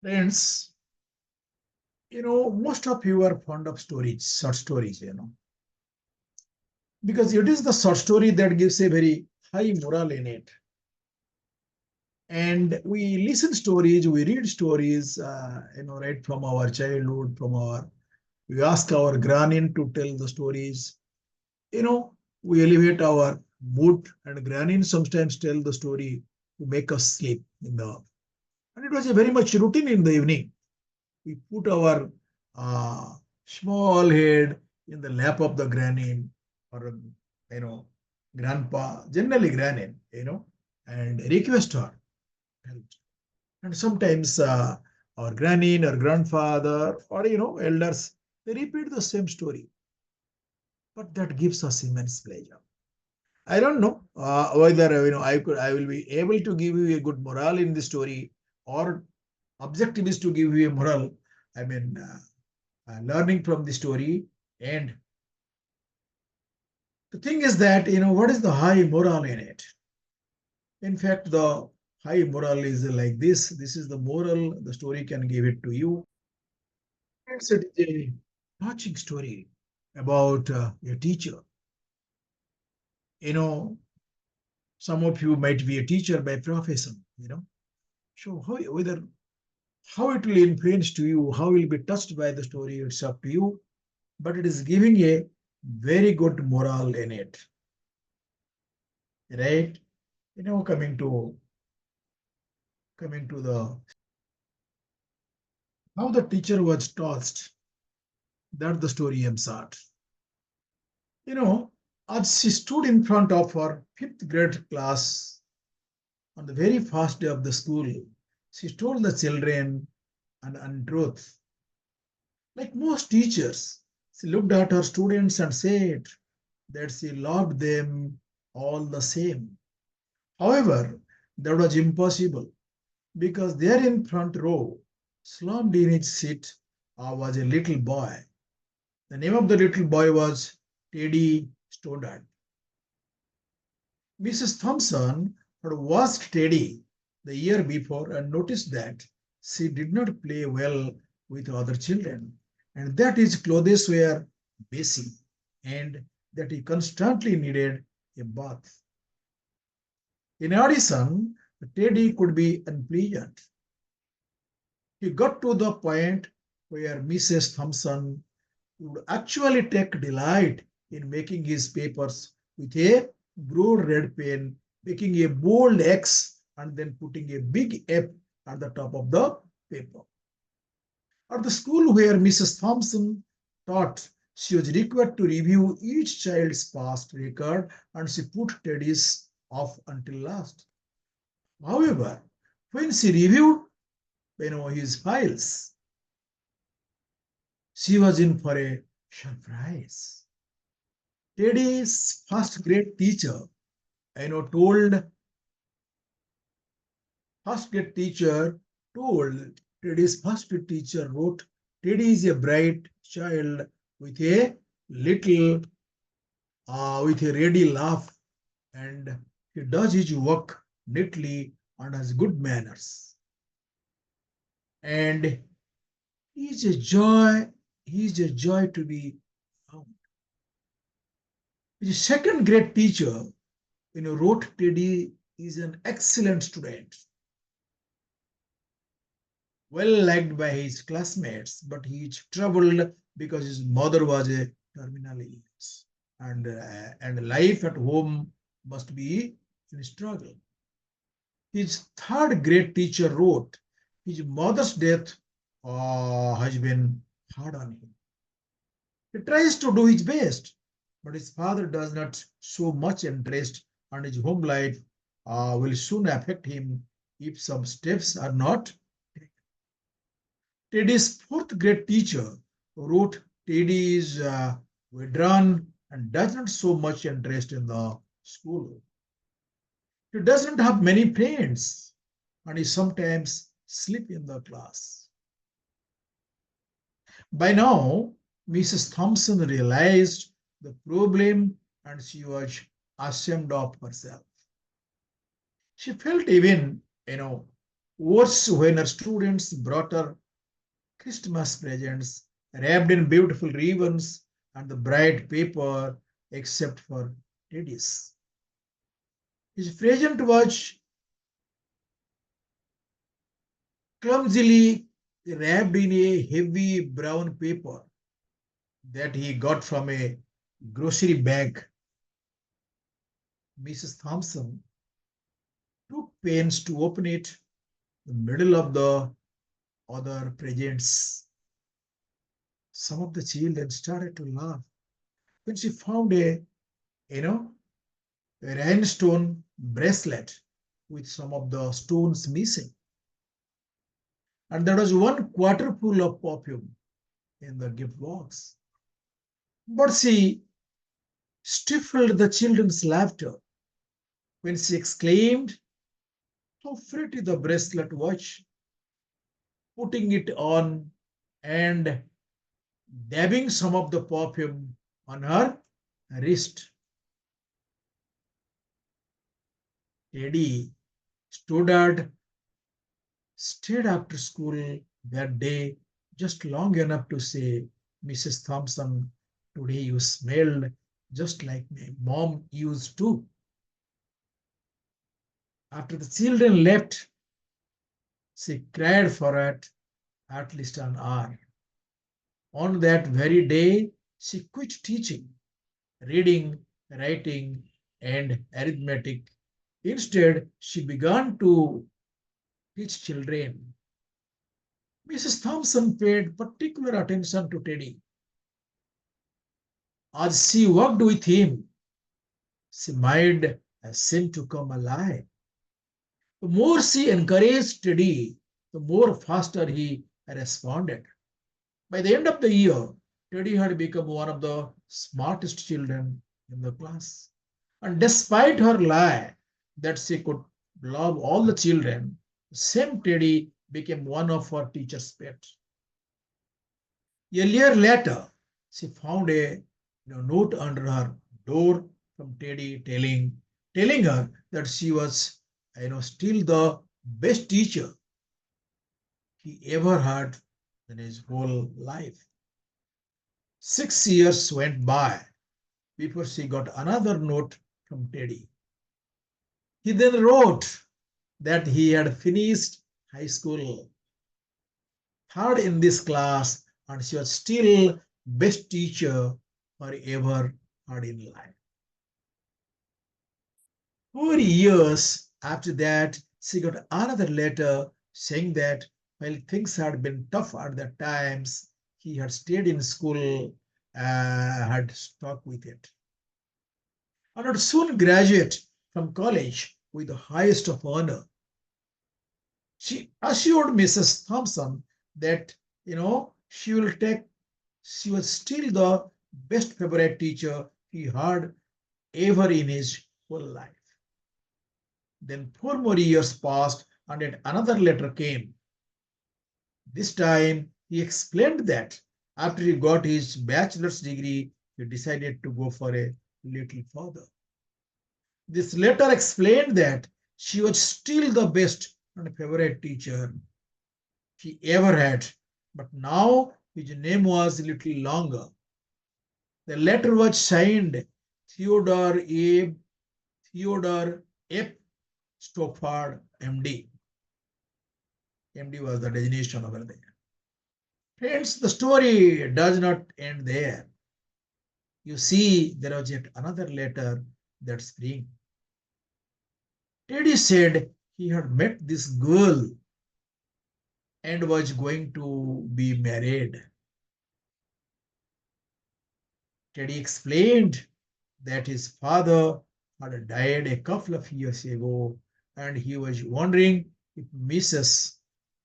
Friends, most of you are fond of stories, short stories, because it is the short story that gives a very high moral in it. And we listen stories, we read stories, right from our childhood, we ask our granny to tell the stories. We elevate our mood, and granny sometimes tell the story to make us sleep and it was a very much routine in the evening. We put our uh, small head in the lap of the granny or you know grandpa, generally granny, and request her help. And sometimes our granny or grandfather or elders, they repeat the same story, but that gives us immense pleasure. I don't know whether I will be able to give you a good moral in the story, or objective is to give you a moral. I mean, learning from the story. And the thing is that, what is the high moral in it? In fact, the high moral is like this. This is the moral the story can give it to you. It's a touching story about a teacher. You know, some of you might be a teacher by profession, So how it will influence to you, how you will be touched by the story, it's up to you. But it is giving a very good moral in it, right? Coming to the how the teacher was tossed, that the story ends out. You know, as she stood in front of her fifth grade class on the very first day of the school, she told the children an untruth. Like most teachers, she looked at her students and said that she loved them all the same. However, that was impossible because there in front row, slumped in his seat, was a little boy. The name of the little boy was Teddy Stoddard. Mrs. Thompson had watched Teddy the year before and noticed that she did not play well with other children, and that his clothes were messy, and that he constantly needed a bath. In addition, Teddy could be unpleasant. He got to the point where Mrs. Thompson would actually take delight in making his papers with a broad red pen, making a bold X and then putting a big F at the top of the paper. At the school where Mrs. Thompson taught, she was required to review each child's past record and she put Teddy's off until last. However, when she reviewed his files, she was in for a surprise. Teddy's first grade teacher, told first grade teacher told Teddy's first grade teacher wrote, Teddy is a bright child with a little with a ready laugh, and he does his work neatly and has good manners. And he's a joy, he's a joy to be found. His second grade teacher, wrote Teddy is an excellent student, well liked by his classmates, but he is troubled because his mother was a terminal illness, and life at home must be in struggle. His third grade teacher wrote, his mother's death has been hard on him. He tries to do his best, but his father does not show much interest, and his home life will soon affect him if some steps are not taken. Teddy's fourth grade teacher wrote, Teddy is withdrawn and does not show much interest in the school. He doesn't have many friends and he sometimes sleep in the class. By now, Mrs. Thompson realized the problem and she was ashamed of herself. She felt even, Worse when her students brought her Christmas presents wrapped in beautiful ribbons and the bright paper, except for Teddy's. His present was clumsily wrapped in a heavy brown paper that he got from a grocery bag. Mrs. Thompson took pains to open it in the middle of the other presents. Some of the children started to laugh when she found you know, a rhinestone bracelet with some of the stones missing. And there was one quarter full of perfume in the gift box. But she stifled the children's laughter when she exclaimed how pretty the bracelet was, putting it on and dabbing some of the perfume on her wrist. Teddy stood at stayed after school that day just long enough to say, Mrs. Thompson, today you smelled just like my mom used to. After the children left, she cried for at least an hour. On that very day, she quit teaching, reading, writing, and arithmetic. Instead, she began to teach children. Mrs. Thompson paid particular attention to Teddy. As she worked with him, she made seem to come alive. The more she encouraged Teddy, the more faster he responded. By the end of the year, Teddy had become one of the smartest children in the class. And despite her lie that she could love all the children, the same Teddy became one of her teacher's pets. A year later, she found a note under her door from Teddy telling her that she was still the best teacher he ever had in his whole life. 6 years went by before she got another note from Teddy. He then wrote that he had finished high school, third in this class, and she was still best teacher her ever had in life. 4 years after that, she got another letter saying that while things had been tough at the times, he had stayed in school, had stuck with it, and would soon graduate from college with the highest of honor. She assured Mrs. Thompson that, she will take, she was still the best favorite teacher he had ever in his whole life. Then 4 more years passed and yet another letter came. This time he explained that after he got his bachelor's degree, he decided to go for a little further. This letter explained that she was still the best and favorite teacher he ever had, but now his name was a little longer. The letter was signed Theodore A. Theodore F. Stoffard, MD. MD was the designation over there. Friends, the story does not end there. You see, there was yet another letter that spring. Teddy said he had met this girl and was going to be married. Teddy explained that his father had died a couple of years ago and he was wondering if Mrs.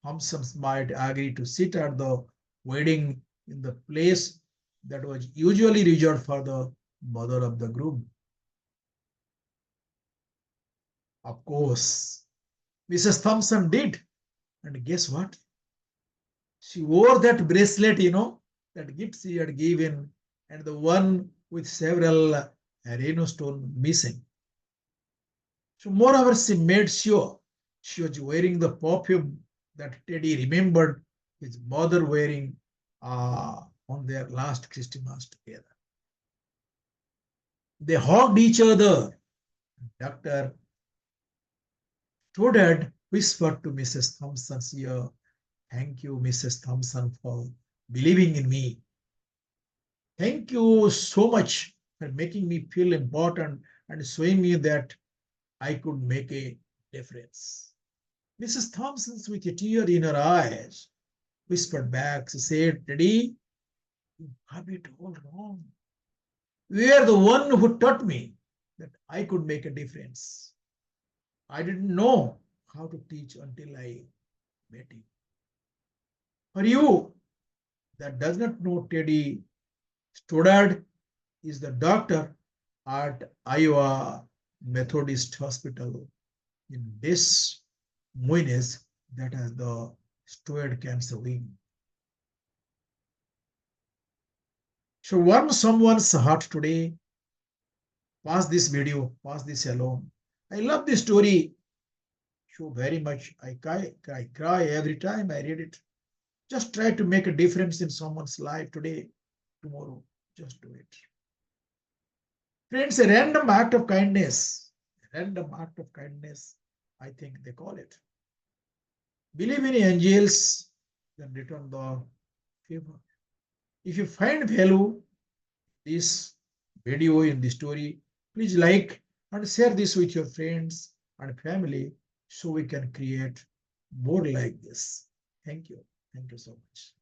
Thompson might agree to sit at the wedding in the place that was usually reserved for the mother of the groom. Of course, Mrs. Thompson did. And guess what? She wore that bracelet, that gift she had given, and the one with several rhinestone missing. So moreover, she made sure She was wearing the perfume that Teddy remembered his mother wearing on their last Christmas together. They hugged each other. Dr. Stoddard whispered to Mrs. Thompson's ear, "Thank you, Mrs. Thompson, for believing in me. Thank you so much for making me feel important and showing me that I could make a difference." Mrs. Thompson, with a tear in her eyes, whispered back. She said, "Teddy, you have it all wrong. You are the one who taught me that I could make a difference. I didn't know how to teach until I met you. For you that does not know, Teddy Stoddard is the doctor at Iowa Methodist Hospital in Des Moines that has the Stoddard Cancer Wing. So warm someone's heart today. Pass this video, pass this alone. I love this story so very much. I cry every time I read it. Just try to make a difference in someone's life today, tomorrow. Just do it. Friends, a random act of kindness. A random act of kindness, I think they call it. Believe in angels, then return the favor. If you find value this video in the story, please like and share this with your friends and family so we can create more like this. Thank you. Thank you so much.